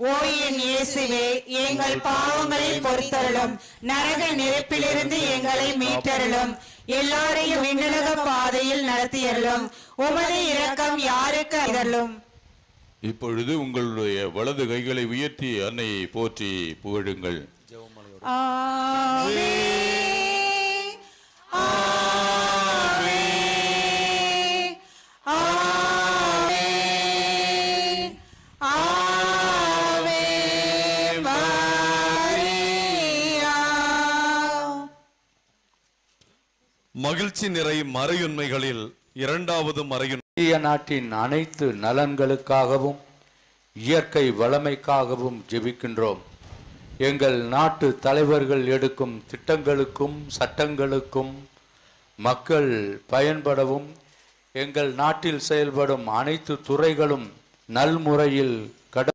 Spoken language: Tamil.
ஓ என் இயேசுவே, எங்கள் பாவங்களை பொறுத்தருளும். நரக நெருப்பிலிருந்து எங்களை மீட்டருளும். எல்லாரையும் விண்ணுலக பாதையில் நடத்தியருளும். உமது இரக்கம் யாருக்கு அருளும். இப்பொழுது உங்களுடைய வலது கைகளை உயர்த்தி அன்னையை போற்றி புகழுங்கள். மகிழ்ச்சி நிறை மறையுண்மைகளில் இரண்டாவது மறையுண்மை, இந்திய நாட்டின் அனைத்து நலன்களுக்காகவும் இயற்கை வளமைக்காகவும் ஜெபிக்கின்றோம். எங்கள் நாட்டு தலைவர்கள் எடுக்கும் திட்டங்களுக்கும் சட்டங்களுக்கும் மக்கள் பயன்படவும், எங்கள் நாட்டில் செயல்படும் அனைத்து துறைகளும் நல்முறையில்